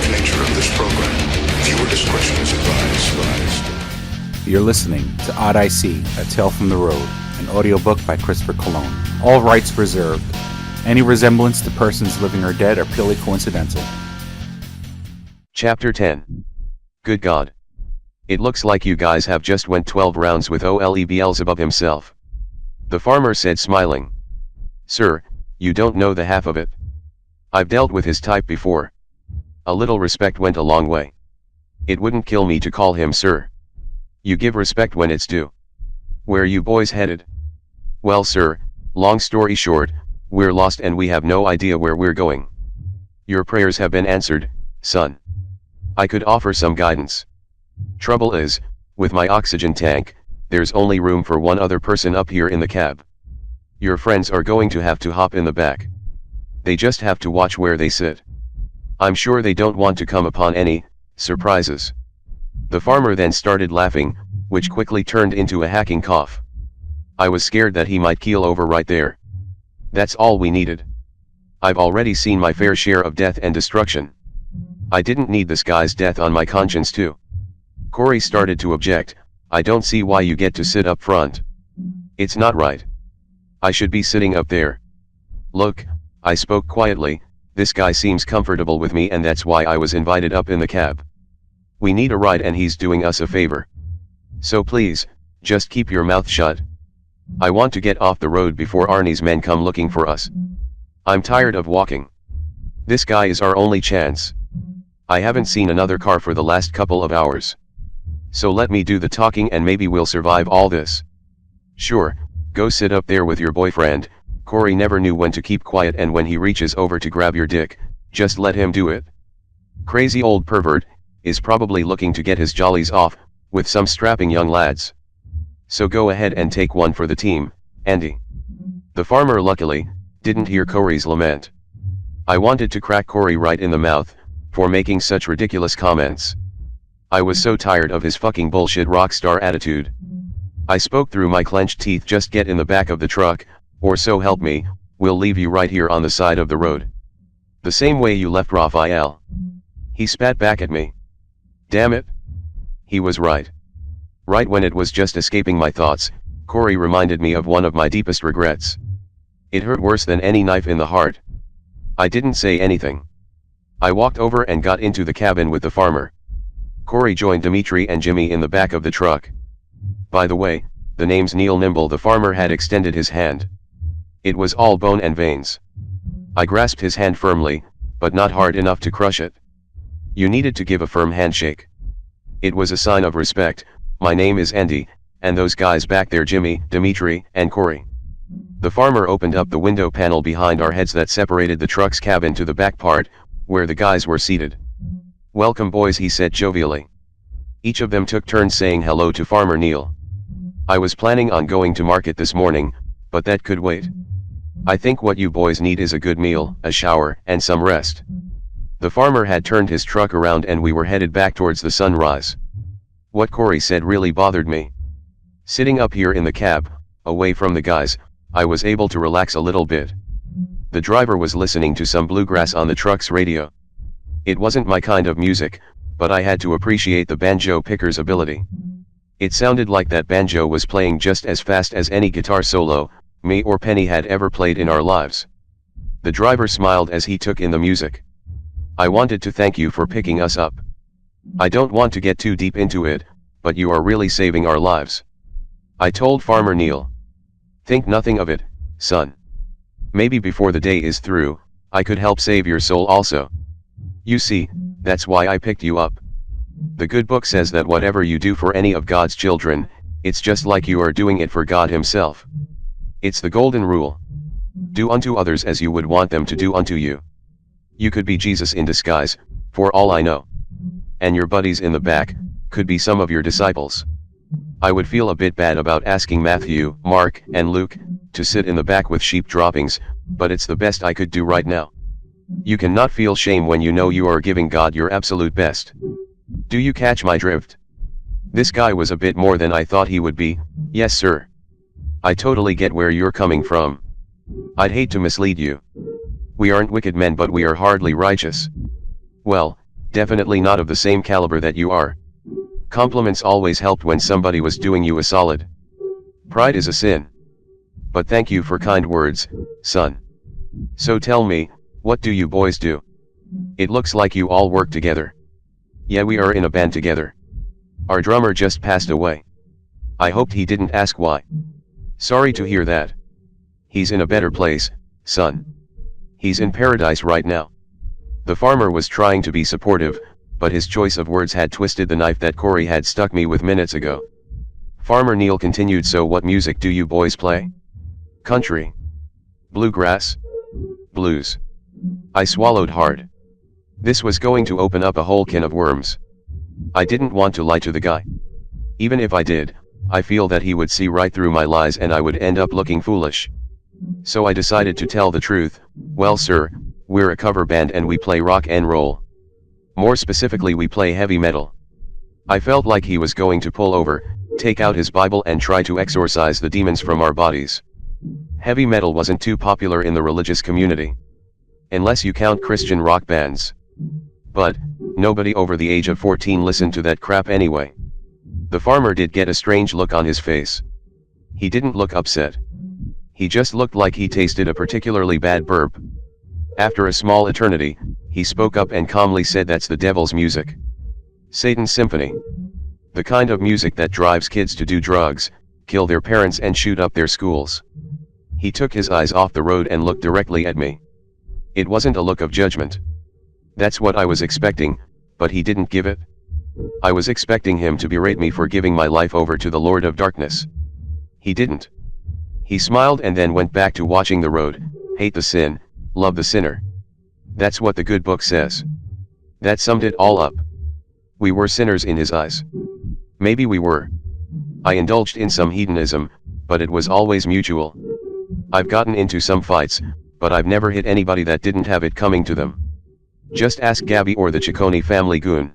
the nature of this program. Viewer discretion is advised. You're listening to Odyssey, A Tale from the Road, an audiobook by Christopher Cologne. All rights reserved. Any resemblance to persons living or dead are purely coincidental. Chapter 10. Good God. It looks like you guys have just went 12 rounds with Ole Beelzebub himself. The farmer said, smiling. Sir, you don't know the half of it. I've dealt with his type before. A little respect went a long way. It wouldn't kill me to call him sir. You give respect when it's due. Where you boys headed? Well, sir, long story short, we're lost and we have no idea where we're going. Your prayers have been answered, son. I could offer some guidance. Trouble is, with my oxygen tank, there's only room for one other person up here in the cab. Your friends are going to have to hop in the back. They just have to watch where they sit. I'm sure they don't want to come upon any surprises. The farmer then started laughing, which quickly turned into a hacking cough. I was scared that he might keel over right there. That's all we needed. I've already seen my fair share of death and destruction. I didn't need this guy's death on my conscience too. Corey started to object. I don't see why you get to sit up front. It's not right. I should be sitting up there. Look, I spoke quietly, this guy seems comfortable with me and that's why I was invited up in the cab. We need a ride and he's doing us a favor. So please, just keep your mouth shut. I want to get off the road before Arnie's men come looking for us. I'm tired of walking. This guy is our only chance. I haven't seen another car for the last couple of hours. So let me do the talking and maybe we'll survive all this. Sure, go sit up there with your boyfriend. Corey never knew when to keep quiet, and when he reaches over to grab your dick, just let him do it. Crazy old pervert, is probably looking to get his jollies off, with some strapping young lads. So go ahead and take one for the team, Andy. The farmer luckily, didn't hear Corey's lament. I wanted to crack Corey right in the mouth, for making such ridiculous comments. I was so tired of his fucking bullshit rockstar attitude. I spoke through my clenched teeth, just get in the back of the truck, or so help me, we'll leave you right here on the side of the road. The same way you left Raphael. He spat back at me. Damn it. He was right. Right when it was just escaping my thoughts, Corey reminded me of one of my deepest regrets. It hurt worse than any knife in the heart. I didn't say anything. I walked over and got into the cabin with the farmer. Corey joined Dimitri and Jimmy in the back of the truck. By the way, the name's Neil Nimble. The farmer had extended his hand. It was all bone and veins. I grasped his hand firmly, but not hard enough to crush it. You needed to give a firm handshake. It was a sign of respect. My name is Andy, and those guys back there, Jimmy, Dimitri, and Corey. The farmer opened up the window panel behind our heads that separated the truck's cabin to the back part, where the guys were seated. Welcome boys, he said jovially. Each of them took turns saying hello to Farmer Neil. I was planning on going to market this morning, but that could wait. I think what you boys need is a good meal, a shower, and some rest. The farmer had turned his truck around and we were headed back towards the sunrise. What Corey said really bothered me. Sitting up here in the cab, away from the guys, I was able to relax a little bit. The driver was listening to some bluegrass on the truck's radio. It wasn't my kind of music, but I had to appreciate the banjo picker's ability. It sounded like that banjo was playing just as fast as any guitar solo me or Penny had ever played in our lives. The driver smiled as he took in the music. I wanted to thank you for picking us up. I don't want to get too deep into it, but you are really saving our lives. I told Farmer Neil. Think nothing of it, son. Maybe before the day is through, I could help save your soul also. You see, that's why I picked you up. The good book says that whatever you do for any of God's children, it's just like you are doing it for God himself. It's the golden rule. Do unto others as you would want them to do unto you. You could be Jesus in disguise, for all I know. And your buddies in the back, could be some of your disciples. I would feel a bit bad about asking Matthew, Mark, and Luke, to sit in the back with sheep droppings, but it's the best I could do right now. You cannot feel shame when you know you are giving God your absolute best. Do you catch my drift? This guy was a bit more than I thought he would be. Yes sir. I totally get where you're coming from. I'd hate to mislead you. We aren't wicked men, but we are hardly righteous. Well, definitely not of the same caliber that you are. Compliments always helped when somebody was doing you a solid. Pride is a sin. But thank you for kind words, son. So tell me, what do you boys do? It looks like you all work together. Yeah, we are in a band together. Our drummer just passed away. I hoped he didn't ask why. Sorry to hear that. He's in a better place, son. He's in paradise right now. The farmer was trying to be supportive, but his choice of words had twisted the knife that Corey had stuck me with minutes ago. Farmer Neil continued, so what music do you boys play? Country. Bluegrass. Blues. I swallowed hard. This was going to open up a whole can of worms. I didn't want to lie to the guy. Even if I did, I feel that he would see right through my lies and I would end up looking foolish. So I decided to tell the truth. Well, sir, we're a cover band and we play rock and roll. More specifically, we play heavy metal. I felt like he was going to pull over, take out his Bible and try to exorcise the demons from our bodies. Heavy metal wasn't too popular in the religious community. Unless you count Christian rock bands. But, nobody over the age of 14 listened to that crap anyway. The farmer did get a strange look on his face. He didn't look upset. He just looked like he tasted a particularly bad burp. After a small eternity, he spoke up and calmly said, that's the devil's music. Satan's symphony. The kind of music that drives kids to do drugs, kill their parents and shoot up their schools. He took his eyes off the road and looked directly at me. It wasn't a look of judgment. That's what I was expecting, but he didn't give it. I was expecting him to berate me for giving my life over to the Lord of Darkness. He didn't. He smiled and then went back to watching the road. Hate the sin, love the sinner. That's what the good book says. That summed it all up. We were sinners in his eyes. Maybe we were. I indulged in some hedonism, but it was always mutual. I've gotten into some fights, but I've never hit anybody that didn't have it coming to them. Just ask Gabby or the Ciccone family goon.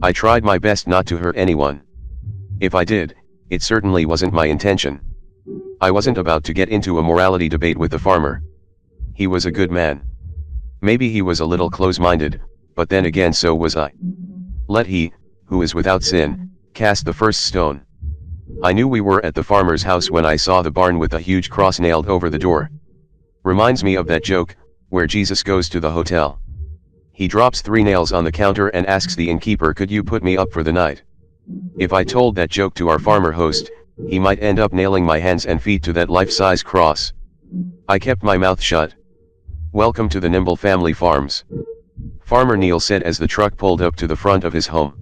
I tried my best not to hurt anyone. If I did, it certainly wasn't my intention. I wasn't about to get into a morality debate with the farmer. He was a good man. Maybe he was a little close-minded, but then again so was I. Let he, who is without sin, cast the first stone. I knew we were at the farmer's house when I saw the barn with a huge cross nailed over the door. Reminds me of that joke, where Jesus goes to the hotel. He drops 3 nails on the counter and asks the innkeeper, could you put me up for the night? If I told that joke to our farmer host, he might end up nailing my hands and feet to that life-size cross. I kept my mouth shut. Welcome to the Nimble Family Farms, Farmer Neil said as the truck pulled up to the front of his home.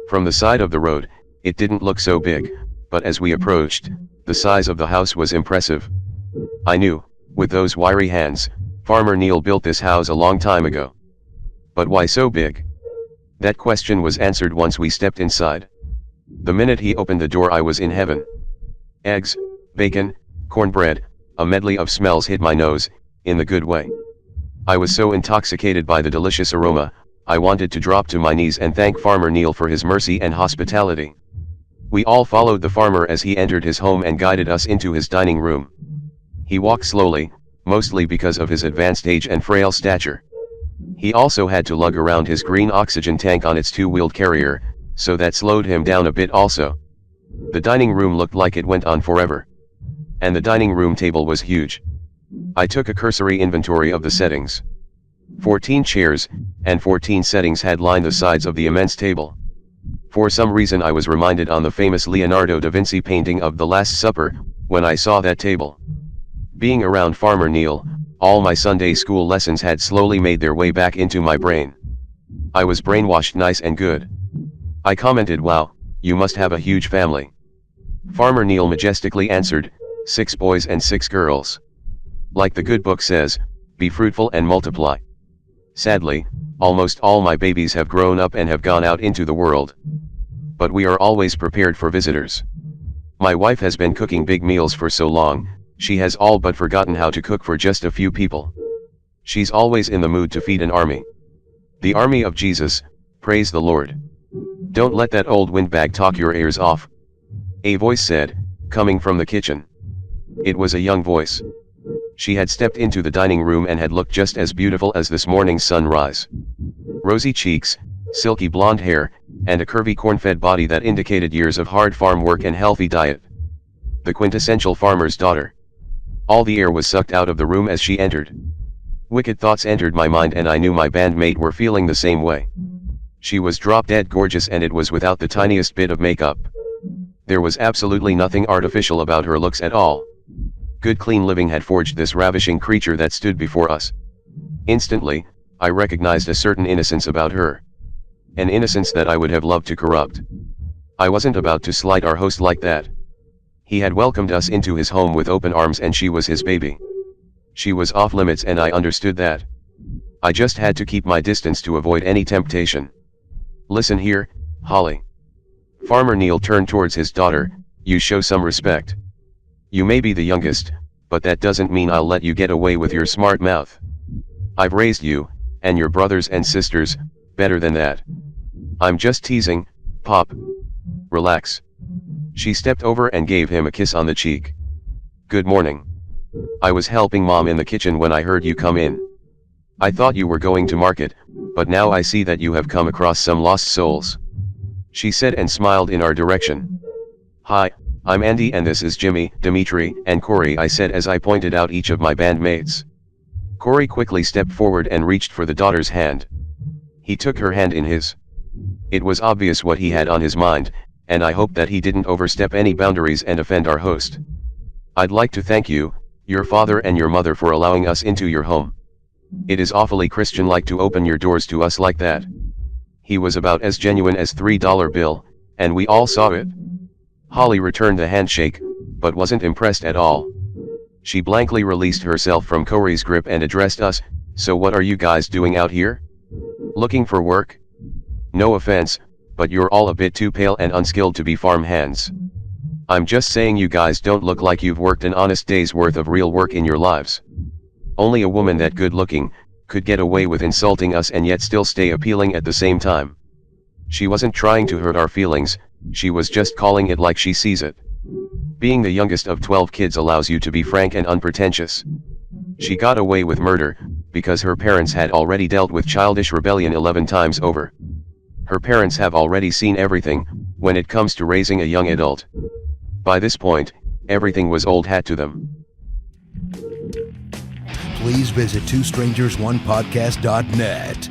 From the side of the road, it didn't look so big, but as we approached, the size of the house was impressive. I knew, with those wiry hands, Farmer Neil built this house a long time ago. But why so big? That question was answered once we stepped inside. The minute he opened the door, I was in heaven. Eggs, bacon, cornbread, a medley of smells hit my nose, in the good way. I was so intoxicated by the delicious aroma, I wanted to drop to my knees and thank Farmer Neil for his mercy and hospitality. We all followed the farmer as he entered his home and guided us into his dining room. He walked slowly, mostly because of his advanced age and frail stature. He also had to lug around his green oxygen tank on its 2-wheeled carrier, so that slowed him down a bit also. The dining room looked like it went on forever. And the dining room table was huge. I took a cursory inventory of the settings. 14 chairs, and 14 settings had lined the sides of the immense table. For some reason I was reminded on the famous Leonardo da Vinci painting of The Last Supper, when I saw that table. Being around Farmer Neil, all my Sunday school lessons had slowly made their way back into my brain. I was brainwashed nice and good. I commented, wow, you must have a huge family. Farmer Neil majestically answered, 6 boys and 6 girls. Like the good book says, be fruitful and multiply. Sadly, almost all my babies have grown up and have gone out into the world. But we are always prepared for visitors. My wife has been cooking big meals for so long, she has all but forgotten how to cook for just a few people. She's always in the mood to feed an army. The army of Jesus, praise the Lord. Don't let that old windbag talk your ears off. A voice said, coming from the kitchen. It was a young voice. She had stepped into the dining room and had looked just as beautiful as this morning's sunrise. Rosy cheeks, silky blonde hair, and a curvy corn-fed body that indicated years of hard farm work and healthy diet. The quintessential farmer's daughter. All the air was sucked out of the room as she entered. Wicked thoughts entered my mind, and I knew my bandmate were feeling the same way. She was drop-dead gorgeous, and it was without the tiniest bit of makeup. There was absolutely nothing artificial about her looks at all. Good clean living had forged this ravishing creature that stood before us. Instantly, I recognized a certain innocence about her. An innocence that I would have loved to corrupt. I wasn't about to slight our host like that. He had welcomed us into his home with open arms, and she was his baby. She was off limits, and I understood that. I just had to keep my distance to avoid any temptation. Listen here, Holly. Farmer Neil turned towards his daughter. You show some respect. You may be the youngest, but that doesn't mean I'll let you get away with your smart mouth. I've raised you, and your brothers and sisters, better than that. I'm just teasing, Pop. Relax. She stepped over and gave him a kiss on the cheek. Good morning. I was helping Mom in the kitchen when I heard you come in. I thought you were going to market, but now I see that you have come across some lost souls. She said and smiled in our direction. Hi, I'm Andy, and this is Jimmy, Dimitri, and Corey, I said as I pointed out each of my bandmates. Corey quickly stepped forward and reached for the daughter's hand. He took her hand in his. It was obvious what he had on his mind, and I hoped that he didn't overstep any boundaries and offend our host. I'd like to thank you, your father and your mother, for allowing us into your home. It is awfully Christian-like to open your doors to us like that. He was about as genuine as $3 bill, and we all saw it. Holly returned the handshake, but wasn't impressed at all. She blankly released herself from Corey's grip and addressed us. So what are you guys doing out here? Looking for work? No offense, but you're all a bit too pale and unskilled to be farm hands. I'm just saying you guys don't look like you've worked an honest day's worth of real work in your lives. Only a woman that good looking could get away with insulting us and yet still stay appealing at the same time. She wasn't trying to hurt our feelings, she was just calling it like she sees it. Being the youngest of 12 kids allows you to be frank and unpretentious. She got away with murder, because her parents had already dealt with childish rebellion 11 times over. Her parents have already seen everything, when it comes to raising a young adult. By this point, everything was old hat to them. Please visit twostrangersonePodcast.net.